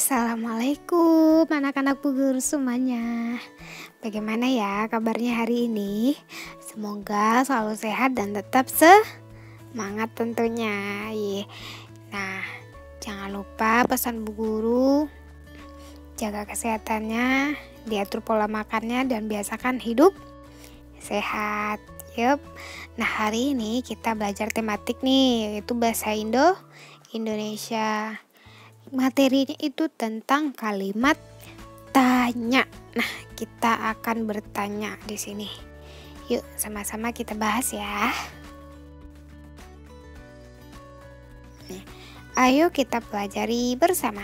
Assalamualaikum anak-anak Bu Guru semuanya. Bagaimana ya kabarnya hari ini? Semoga selalu sehat dan tetap semangat tentunya. Nah, jangan lupa pesan Bu Guru, jaga kesehatannya, diatur pola makannya dan biasakan hidup sehat. Yup. Nah, hari ini kita belajar tematik nih, yaitu bahasa Indonesia. Materinya itu tentang kalimat tanya. Nah, kita akan bertanya di sini. Yuk, sama-sama kita bahas ya. Ayo kita pelajari bersama.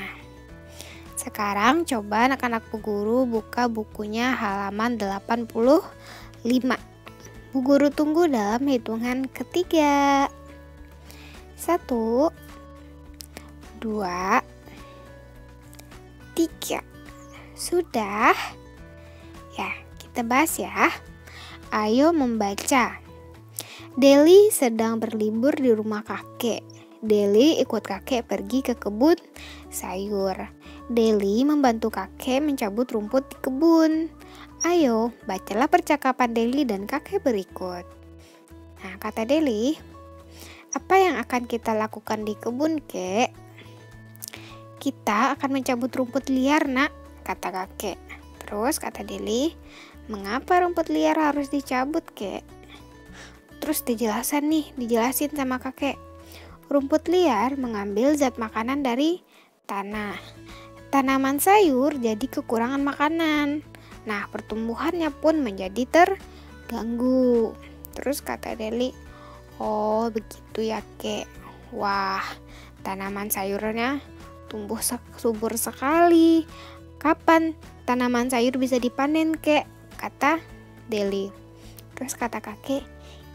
Sekarang coba anak-anak Bu Guru buka bukunya halaman 85. Bu Guru tunggu dalam hitungan ketiga. 1, 2, 3. Sudah? Ya, kita bahas ya. Ayo membaca. Deli sedang berlibur di rumah kakek. Deli ikut kakek pergi ke kebun sayur. Deli membantu kakek mencabut rumput di kebun. Ayo, bacalah percakapan Deli dan kakek berikut. Nah, kata Deli, apa yang akan kita lakukan di kebun, Kek? Kita akan mencabut rumput liar, Nak, kata kakek. Terus kata Deli, mengapa rumput liar harus dicabut, Kek? Terus dijelasin sama kakek. Rumput liar mengambil zat makanan dari tanah. Tanaman sayur jadi kekurangan makanan. Nah, pertumbuhannya pun menjadi terganggu. Terus kata Deli, oh begitu ya, Kek. Wah, tanaman sayurnya tumbuh subur sekali. Kapan tanaman sayur bisa dipanen, Kek? Kata Deli. Terus kata kakek,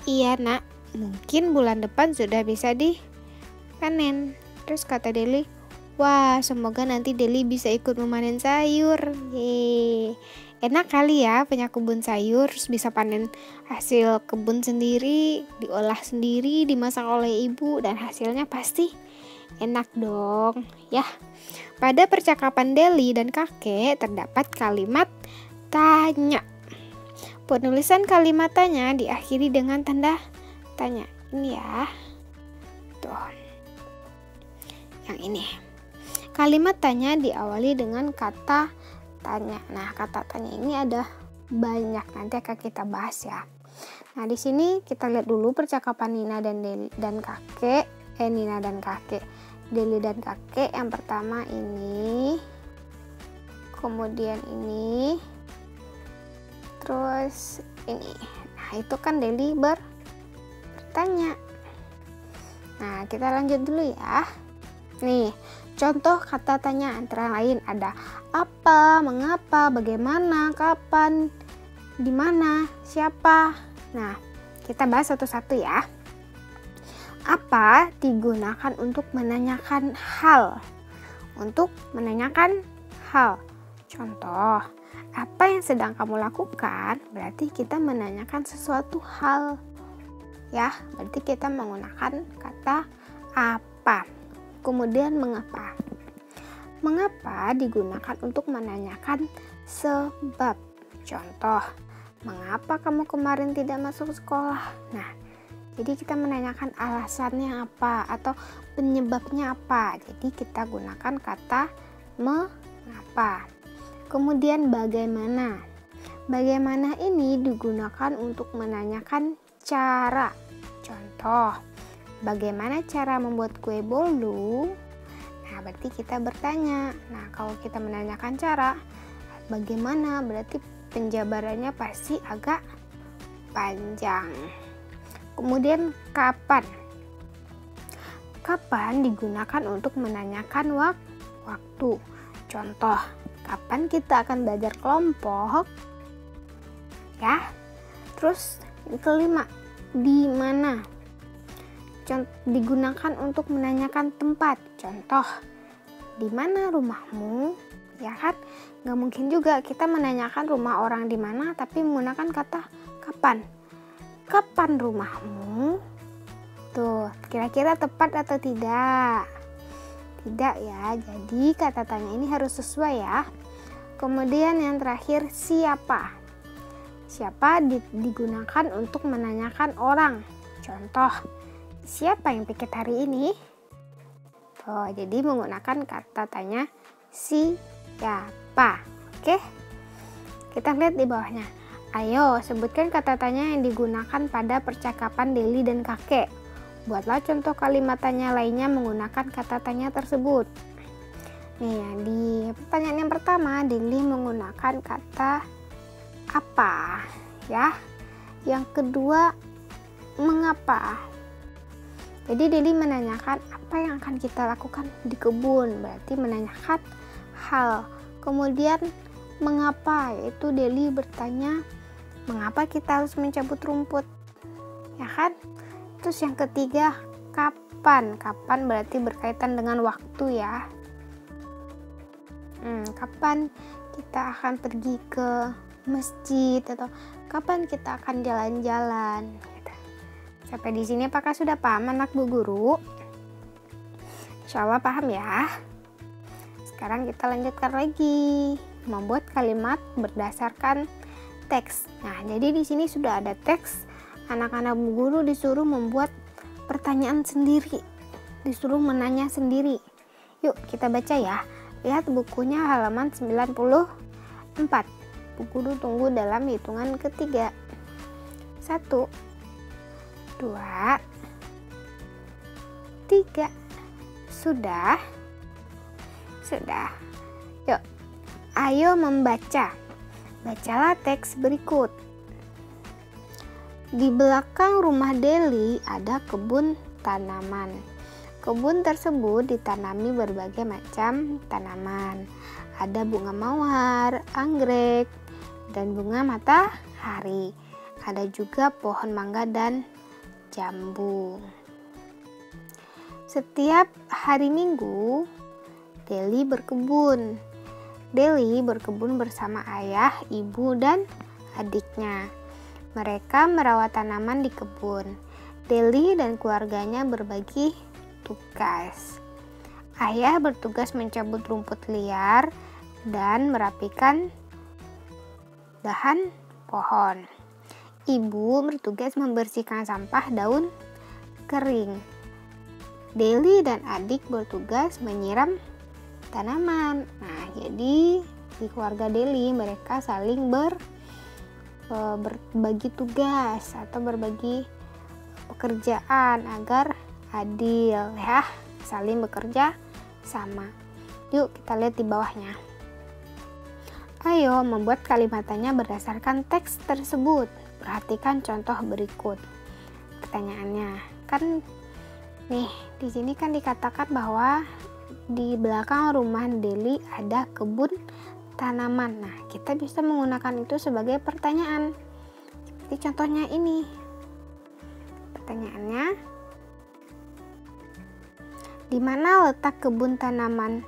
iya nak, mungkin bulan depan sudah bisa dipanen. Terus kata Deli, wah semoga nanti Deli bisa ikut memanen sayur. Yeay. Enak kali ya punya kebun sayur, terus bisa panen hasil kebun sendiri, diolah sendiri, dimasak oleh ibu, dan hasilnya pasti enak dong ya. Pada percakapan Deli dan kakek terdapat kalimat tanya. Penulisan kalimat tanya diakhiri dengan tanda tanya. Ini ya. Tuh. Yang ini. Kalimat tanya diawali dengan kata tanya. Nah, kata tanya ini ada banyak, nanti akan kita bahas ya. Nah, di sini kita lihat dulu percakapan Nina dan Deli dan kakek. Nina dan kakek, Deli dan kakek. Yang pertama ini, kemudian ini, terus ini. Nah, itu kan Deli bertanya. Nah, kita lanjut dulu ya. Nih, contoh kata tanya antara lain ada apa, mengapa, bagaimana, kapan, di mana, siapa. Nah, kita bahas satu-satu ya. Apa digunakan untuk menanyakan hal? Untuk menanyakan hal. Contoh, apa yang sedang kamu lakukan? Berarti kita menanyakan sesuatu hal. Ya, berarti kita menggunakan kata apa. Kemudian mengapa? Mengapa digunakan untuk menanyakan sebab. Contoh, mengapa kamu kemarin tidak masuk sekolah? Nah, jadi kita menanyakan alasannya apa atau penyebabnya apa. Jadi kita gunakan kata mengapa. Kemudian bagaimana. Bagaimana ini digunakan untuk menanyakan cara. Contoh, bagaimana cara membuat kue bolu? Nah, berarti kita bertanya. Nah, kalau kita menanyakan cara, bagaimana? Berarti penjabarannya pasti agak panjang. Kemudian kapan? Kapan digunakan untuk menanyakan waktu. Contoh, kapan kita akan belajar kelompok? Ya. Terus yang kelima, di mana? Digunakan untuk menanyakan tempat. Contoh, di mana rumahmu? Ya kan? Gak mungkin juga kita menanyakan rumah orang di mana tapi menggunakan kata kapan. Kapan rumahmu? Tuh, kira-kira tepat atau tidak? Tidak ya, jadi kata tanya ini harus sesuai ya. Kemudian yang terakhir, siapa. Siapa digunakan untuk menanyakan orang. Contoh, siapa yang piket hari ini? Oh, jadi menggunakan kata tanya siapa. Oke, kita lihat di bawahnya. Ayo, sebutkan kata tanya yang digunakan pada percakapan Deli dan kakek. Buatlah contoh kalimat tanya lainnya menggunakan kata tanya tersebut. Nih, di pertanyaan yang pertama, Deli menggunakan kata apa, ya. Yang kedua, mengapa. Jadi Deli menanyakan apa yang akan kita lakukan di kebun, berarti menanyakan hal. Kemudian mengapa, yaitu Deli bertanya mengapa kita harus mencabut rumput, ya kan? Terus yang ketiga, kapan. Kapan berarti berkaitan dengan waktu ya. Kapan kita akan pergi ke masjid atau kapan kita akan jalan-jalan. Sampai di sini apakah sudah paham anak Bu Guru? Insya Allah paham ya. Sekarang kita lanjutkan lagi membuat kalimat berdasarkan teks. Nah, jadi di sini sudah ada teks. Anak-anak Bu Guru disuruh membuat pertanyaan sendiri, disuruh menanya sendiri. Yuk kita baca ya. Lihat bukunya halaman 94. Bu Guru tunggu dalam hitungan ketiga. 1, 2, 3. Sudah? Sudah. Yuk, ayo membaca. Bacalah teks berikut. Di belakang rumah Deli ada kebun tanaman. Kebun tersebut ditanami berbagai macam tanaman. Ada bunga mawar, anggrek, dan bunga matahari. Ada juga pohon mangga dan jambu. Setiap hari Minggu, Deli berkebun. Deli berkebun bersama ayah, ibu, dan adiknya. Mereka merawat tanaman di kebun. Deli dan keluarganya berbagi tugas. Ayah bertugas mencabut rumput liar dan merapikan dahan pohon. Ibu bertugas membersihkan sampah daun kering. Deli dan adik bertugas menyiram tanaman. Nah, jadi di keluarga Deli mereka saling berbagi tugas atau berbagi pekerjaan agar adil ya, saling bekerja sama. Yuk kita lihat di bawahnya. Ayo membuat kalimatnya berdasarkan teks tersebut. Perhatikan contoh berikut. Pertanyaannya, kan nih di sini kan dikatakan bahwa di belakang rumah Deli ada kebun tanaman. Nah, kita bisa menggunakan itu sebagai pertanyaan. Seperti contohnya ini. Pertanyaannya, di mana letak kebun tanaman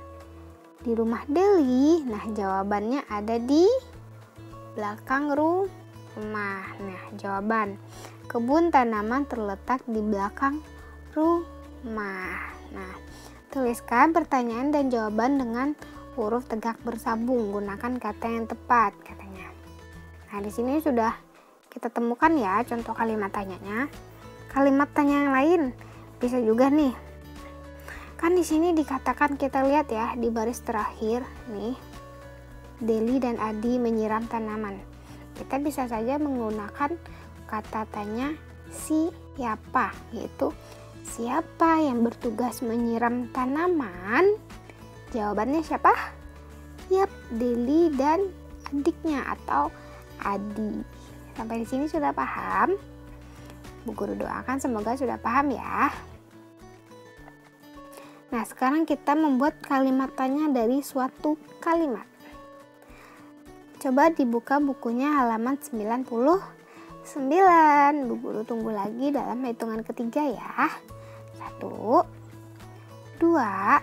di rumah Deli? Nah, jawabannya ada di belakang rumah. Nah, jawaban kebun tanaman terletak di belakang rumah. Nah, tuliskan pertanyaan dan jawaban dengan huruf tegak bersambung. Gunakan kata yang tepat, katanya. Nah, di sini sudah kita temukan ya contoh kalimat tanyanya. Kalimat tanya yang lain bisa juga nih. Kan di sini dikatakan, kita lihat ya di baris terakhir nih. Deli dan Adi menyiram tanaman. Kita bisa saja menggunakan kata tanya siapa, yaitu siapa yang bertugas menyiram tanaman? Jawabannya siapa? Yap, Deli dan adiknya atau Adi. Sampai di sini sudah paham? Bu Guru doakan semoga sudah paham ya. Nah, sekarang kita membuat kalimat tanya dari suatu kalimat. Coba dibuka bukunya halaman 99. Bu Guru tunggu lagi dalam hitungan ketiga ya. 1, 2,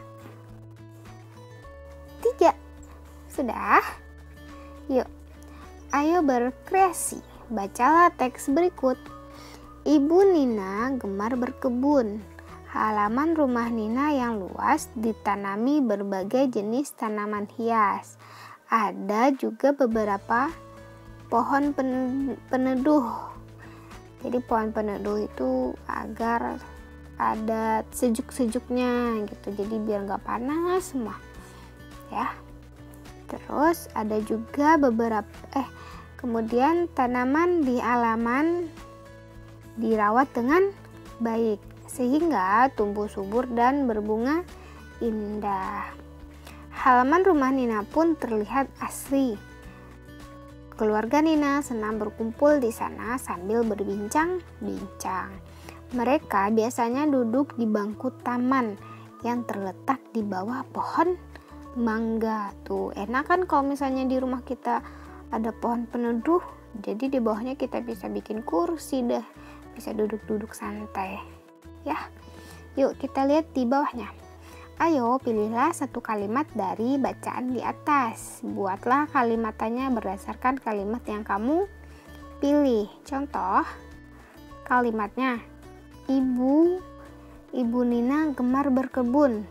3. Sudah? Yuk, ayo berkreasi. Bacalah teks berikut. Ibu Nina gemar berkebun. Halaman rumah Nina yang luas ditanami berbagai jenis tanaman hias. Ada juga beberapa pohon peneduh. Jadi pohon peneduh itu agar ada sejuk-sejuknya gitu. Jadi biar nggak panas semua. Ya. Terus ada juga kemudian tanaman di halaman dirawat dengan baik sehingga tumbuh subur dan berbunga indah. Halaman rumah Nina pun terlihat asri. Keluarga Nina senang berkumpul di sana sambil berbincang-bincang. Mereka biasanya duduk di bangku taman yang terletak di bawah pohon mangga. Tuh, enak kan kalau misalnya di rumah kita ada pohon peneduh, jadi di bawahnya kita bisa bikin kursi deh, bisa duduk-duduk santai. Ya, yuk kita lihat di bawahnya. Ayo pilihlah satu kalimat dari bacaan di atas. Buatlah kalimatannya berdasarkan kalimat yang kamu pilih. Contoh kalimatnya, Ibu Nina gemar berkebun.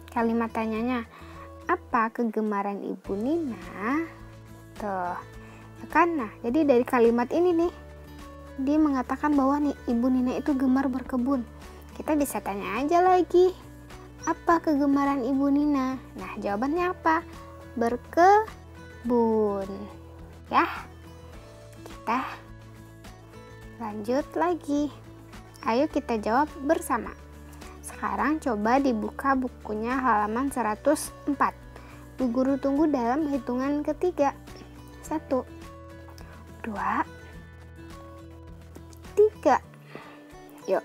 Kalimat tanyanya, apa kegemaran Ibu Nina? Tuh, ya kan? Nah, jadi dari kalimat ini nih, dia mengatakan bahwa nih Ibu Nina itu gemar berkebun. Kita bisa tanya aja lagi, apa kegemaran Ibu Nina? Nah, jawabannya apa? Berkebun. Ya, kita lanjut lagi. Ayo kita jawab bersama. Sekarang coba dibuka bukunya halaman 104. Bu Guru tunggu dalam hitungan ketiga. 1, 2, 3. Yuk.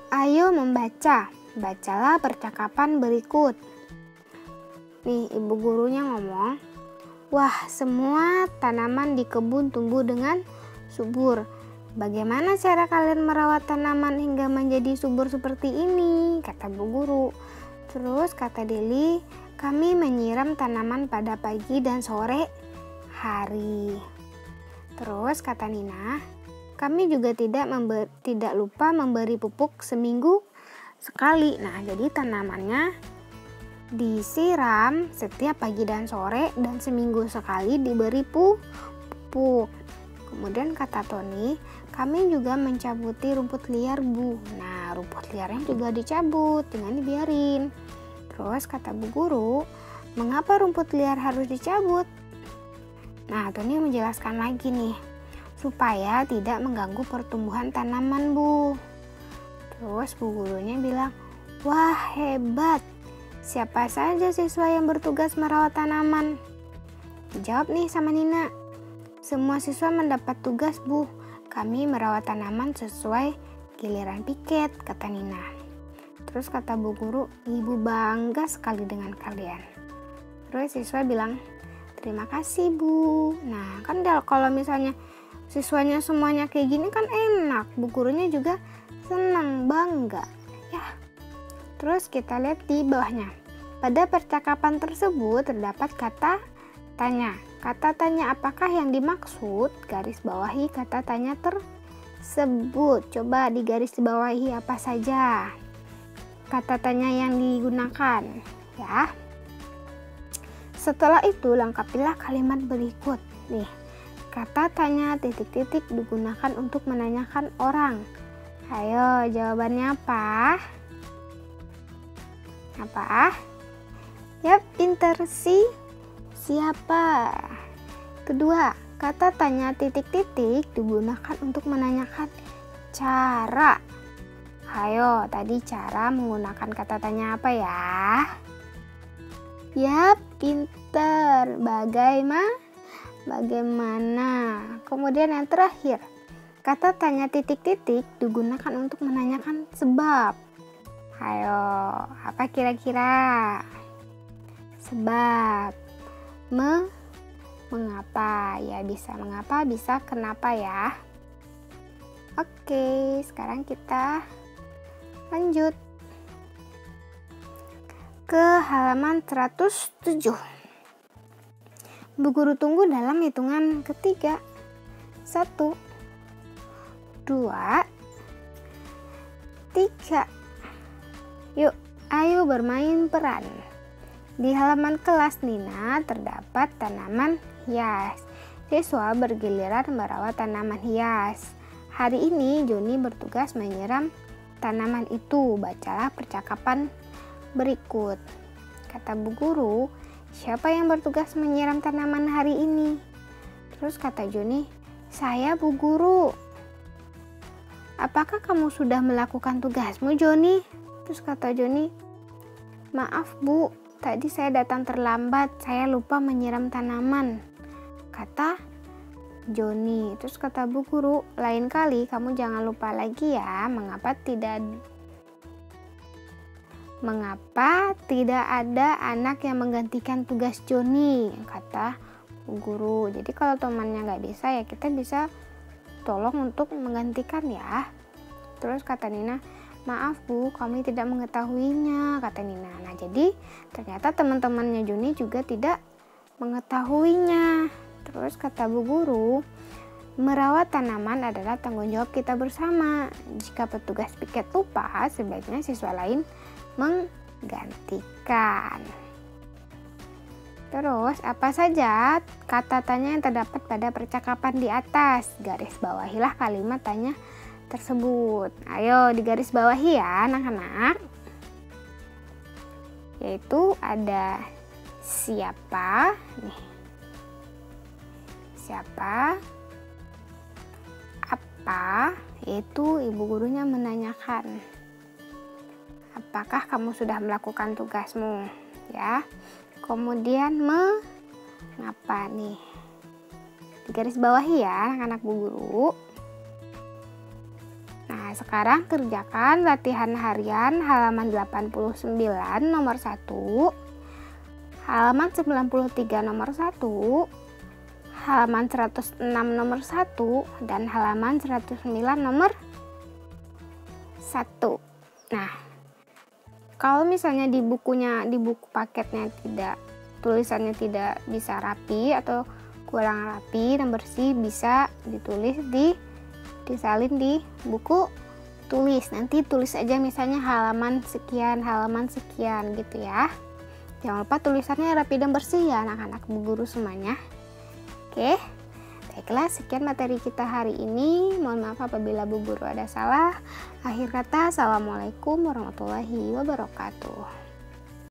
Ayo membaca. Bacalah percakapan berikut. Nih, ibu gurunya ngomong, wah, semua tanaman di kebun tumbuh dengan subur. Bagaimana cara kalian merawat tanaman hingga menjadi subur seperti ini? Kata bu guru. Terus kata Deli, kami menyiram tanaman pada pagi dan sore hari. Terus kata Nina, kami juga tidak lupa memberi pupuk seminggu sekali. Nah, jadi tanamannya disiram setiap pagi dan sore dan seminggu sekali diberi pupuk. Kemudian kata Tony, kami juga mencabuti rumput liar, Bu. Nah, rumput liarnya juga dicabut, jangan dibiarin. Terus kata bu guru, mengapa rumput liar harus dicabut? Nah, Tony menjelaskan lagi nih, supaya tidak mengganggu pertumbuhan tanaman, Bu. Terus bu gurunya bilang, wah, hebat. Siapa saja siswa yang bertugas merawat tanaman? Dijawab nih sama Nina. Semua siswa mendapat tugas, Bu. Kami merawat tanaman sesuai giliran piket, kata Nina. Terus kata bu guru, ibu bangga sekali dengan kalian. Terus siswa bilang, terima kasih, Bu. Nah, kan kalau misalnya siswanya semuanya kayak gini kan enak. Bu gurunya juga senang, bangga. Ya. Terus kita lihat di bawahnya. Pada percakapan tersebut terdapat kata tanya. Kata tanya apakah yang dimaksud? Garis bawahi kata tanya tersebut. Coba digaris bawahi apa saja kata tanya yang digunakan, ya. Setelah itu lengkapilah kalimat berikut. Nih, kata tanya titik-titik digunakan untuk menanyakan orang. Ayo, jawabannya apa? Apa? Yap, intersi siapa? Kedua, kata tanya titik-titik digunakan untuk menanyakan cara. Ayo, tadi cara menggunakan kata tanya apa ya? Yap, pinter. Bagaimana? Kemudian yang terakhir, kata tanya titik-titik digunakan untuk menanyakan sebab. Ayo, apa kira-kira? Sebab. Mengapa? Ya, bisa mengapa, bisa kenapa ya. Oke, sekarang kita lanjut ke halaman 107. Bu guru tunggu dalam hitungan ketiga. 1, 2, 3. Yuk, ayo bermain peran. Di halaman kelas Nina terdapat tanaman hias. Siswa bergiliran merawat tanaman hias. Hari ini Joni bertugas menyiram tanaman itu. Bacalah percakapan berikut. Kata bu guru, siapa yang bertugas menyiram tanaman hari ini? Terus kata Joni, saya bu guru. Apakah kamu sudah melakukan tugasmu, Joni? Terus kata Joni, maaf bu, tadi saya datang terlambat, saya lupa menyiram tanaman. Kata Joni. Terus kata bu guru, lain kali kamu jangan lupa lagi ya. Mengapa tidak ada anak yang menggantikan tugas Joni? Kata bu guru. Jadi kalau temannya nggak bisa ya kita bisa tolong untuk menggantikan ya. Terus kata Nina, maaf bu, kami tidak mengetahuinya, kata Nina. Nah jadi ternyata teman-temannya Joni juga tidak mengetahuinya. Terus kata bu guru, merawat tanaman adalah tanggung jawab kita bersama. Jika petugas piket lupa, sebaiknya siswa lain menggantikan. Terus apa saja kata tanya yang terdapat pada percakapan di atas? Garis bawahilah kalimat tanya tersebut. Ayo digaris bawahi ya anak-anak. Yaitu ada siapa nih. Siapa, apa, yaitu ibu gurunya menanyakan, apakah kamu sudah melakukan tugasmu, ya. Kemudian mengapa nih, di garis bawahi ya anak-anak bu guru. Nah sekarang kerjakan latihan harian halaman 89 nomor 1, halaman 93 nomor 1, halaman 106 nomor 1, dan halaman 109 nomor 1. Nah, kalau misalnya di buku paketnya tulisannya tidak bisa rapi atau kurang rapi dan bersih, bisa disalin di buku tulis. Nanti tulis aja misalnya halaman sekian gitu ya. Jangan lupa tulisannya rapi dan bersih ya anak-anak bu guru semuanya. Oke, baiklah sekian materi kita hari ini. Mohon maaf apabila bu guru ada salah. Akhir kata, assalamualaikum warahmatullahi wabarakatuh.